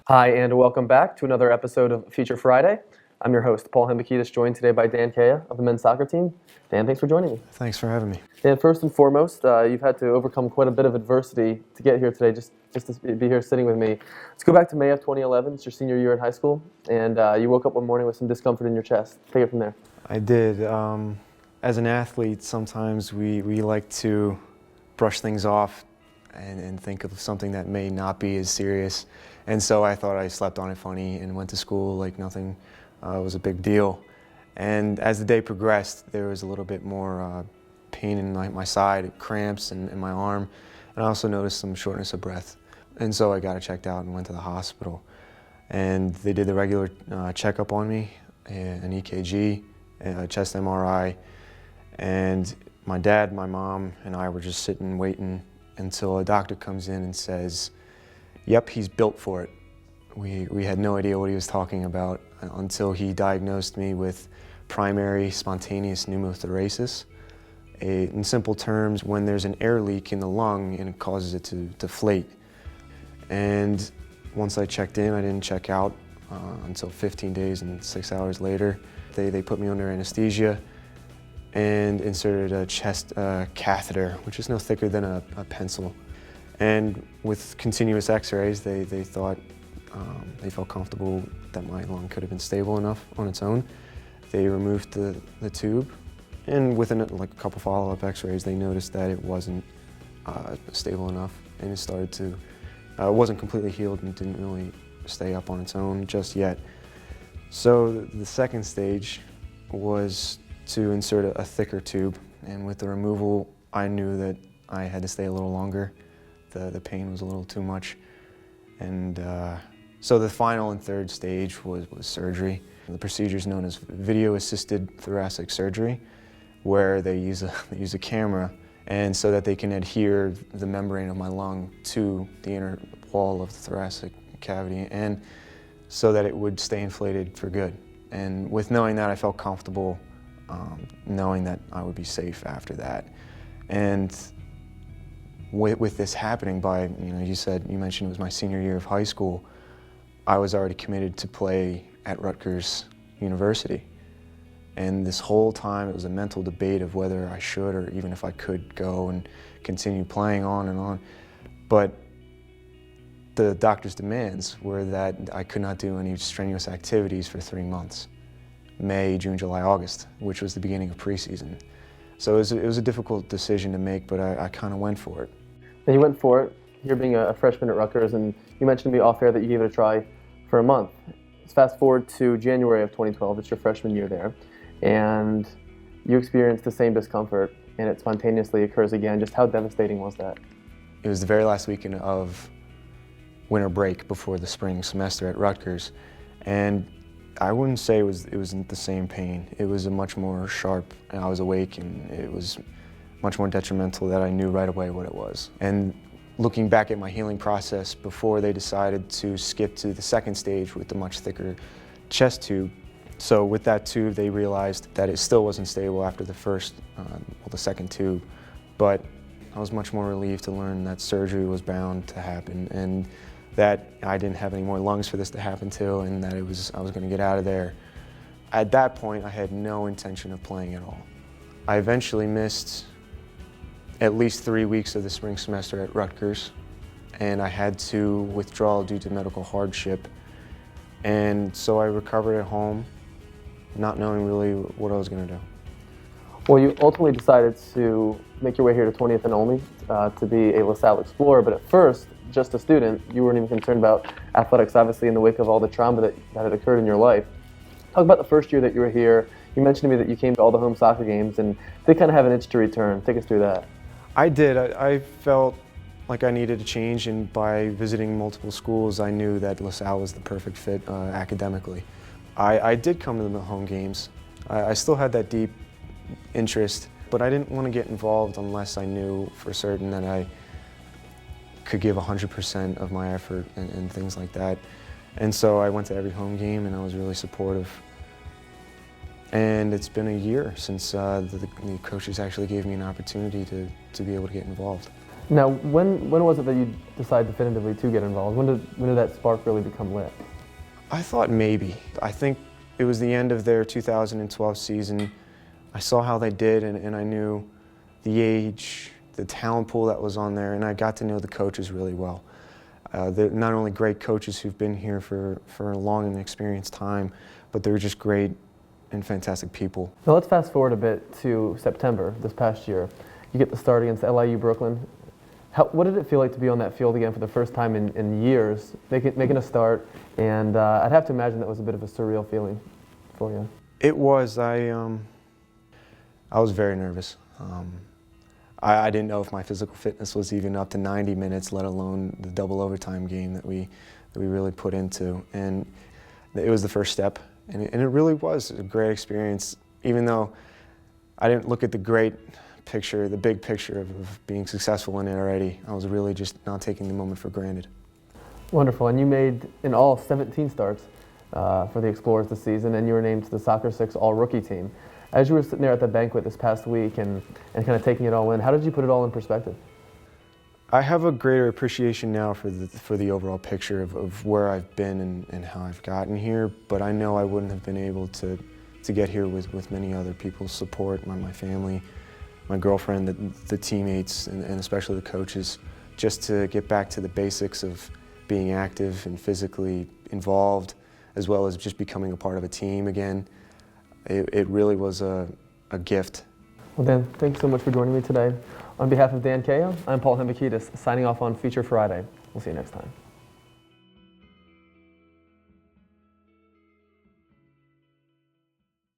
Hi, and welcome back to another episode of Feature Friday. I'm your host, Paul Hembakidis, joined today by Dan Caya of the men's soccer team. Dan, thanks for joining me. Thanks for having me. Dan, first and foremost, you've had to overcome quite a bit of adversity to get here today, just to be here sitting with me. Let's go back to May of 2011. It's your senior year in high school, and you woke up one morning with some discomfort in your chest. Take it from there. I did. As an athlete, sometimes we like to brush things off and think of something that may not be as serious. And so I thought I slept on it funny and went to school like nothing was a big deal. And as the day progressed, there was a little bit more pain in my side, cramps in my arm, and I also noticed some shortness of breath. And so I got it checked out and went to the hospital. And they did the regular checkup on me, an EKG, a chest MRI, and my dad, my mom, and I were just sitting waiting until a doctor comes in and says, "Yep, he's built for it." We had no idea what he was talking about until he diagnosed me with primary spontaneous pneumothoracis. In simple terms, when there's an air leak in the lung and it causes it to deflate. And once I checked in, I didn't check out until 15 days and 6 hours later. They put me under anesthesia and inserted a chest catheter, which is no thicker than a pencil. And with continuous x-rays, they thought, they felt comfortable that my lung could have been stable enough on its own. They removed the tube, and within like a couple follow-up x-rays, they noticed that it wasn't stable enough, and it started to, it wasn't completely healed and didn't really stay up on its own just yet. So the second stage was to insert a thicker tube, and with the removal, I knew that I had to stay a little longer. The pain was a little too much, and so the final and third stage was surgery. The procedure is known as video-assisted thoracic surgery, where they use a camera, and so that they can adhere the membrane of my lung to the inner wall of the thoracic cavity, and so that it would stay inflated for good. And with knowing that, I felt comfortable knowing that I would be safe after that. And with this happening by, you mentioned it was my senior year of high school, I was already committed to play at Rutgers University. And this whole time it was a mental debate of whether I should or even if I could go and continue playing on and on. But the doctor's demands were that I could not do any strenuous activities for 3 months. May, June, July, August, which was the beginning of preseason. So it was a difficult decision to make, but I kind of went for it. And you went for it, you're being a freshman at Rutgers, and you mentioned to me off air that you gave it a try for a month. Let's fast forward to January of 2012, it's your freshman year there, and you experienced the same discomfort, and it spontaneously occurs again. Just how devastating was that? It was the very last weekend of winter break before the spring semester at Rutgers, and I wouldn't say it wasn't the same pain. It was a much more sharp, and I was awake, and it was much more detrimental that I knew right away what it was. And looking back at my healing process before they decided to skip to the second stage with the much thicker chest tube, so with that tube they realized that it still wasn't stable after the second tube, but I was much more relieved to learn that surgery was bound to happen and that I didn't have any more lungs for this to happen to, and that I was going to get out of there. At that point, I had no intention of playing at all. I eventually missed at least 3 weeks of the spring semester at Rutgers, and I had to withdraw due to medical hardship. And so I recovered at home, not knowing really what I was going to do. Well, you ultimately decided to make your way here to 20th and Only to be a LaSalle Explorer, but at first, just a student, you weren't even concerned about athletics, obviously in the wake of all the trauma that had occurred in your life. Talk about the first year that you were here. You mentioned to me that you came to all the home soccer games and did kind of have an itch to return. Take us through that. I did. I felt like I needed a change, and by visiting multiple schools, I knew that LaSalle was the perfect fit academically. I did come to the home games. I still had that deep interest, but I didn't want to get involved unless I knew for certain that I could give 100% of my effort and things like that. And so I went to every home game, and I was really supportive. And it's been a year since the coaches actually gave me an opportunity to be able to get involved. Now, when was it that you decided definitively to get involved? When did that spark really become lit? I thought maybe. I think it was the end of their 2012 season. I saw how they did, and I knew the age, the talent pool that was on there, and I got to know the coaches really well. They're not only great coaches who've been here for a long and experienced time, but they're just great and fantastic people. Now let's fast forward a bit to September this past year. You get the start against LIU Brooklyn. What did it feel like to be on that field again for the first time in years, making a start? And I'd have to imagine that was a bit of a surreal feeling for you. It was. I was very nervous. I didn't know if my physical fitness was even up to 90 minutes, let alone the double overtime game that we really put into. And it was the first step, and it really was a great experience. Even though I didn't look at the great picture, the big picture of being successful in it already, I was really just not taking the moment for granted. Wonderful, and you made in all 17 starts for the Explorers this season, and you were named to the Soccer 6 All-Rookie team. As you were sitting there at the banquet this past week and kind of taking it all in, how did you put it all in perspective? I have a greater appreciation now for the overall picture of where I've been and how I've gotten here, but I know I wouldn't have been able to get here with many other people's support, my family, my girlfriend, the teammates, and especially the coaches, just to get back to the basics of being active and physically involved, as well as just becoming a part of a team again. It really was a gift. Well, Dan, thank you so much for joining me today. On behalf of Dan Caya, I'm Paul Hembakidis, signing off on Feature Friday. We'll see you next time.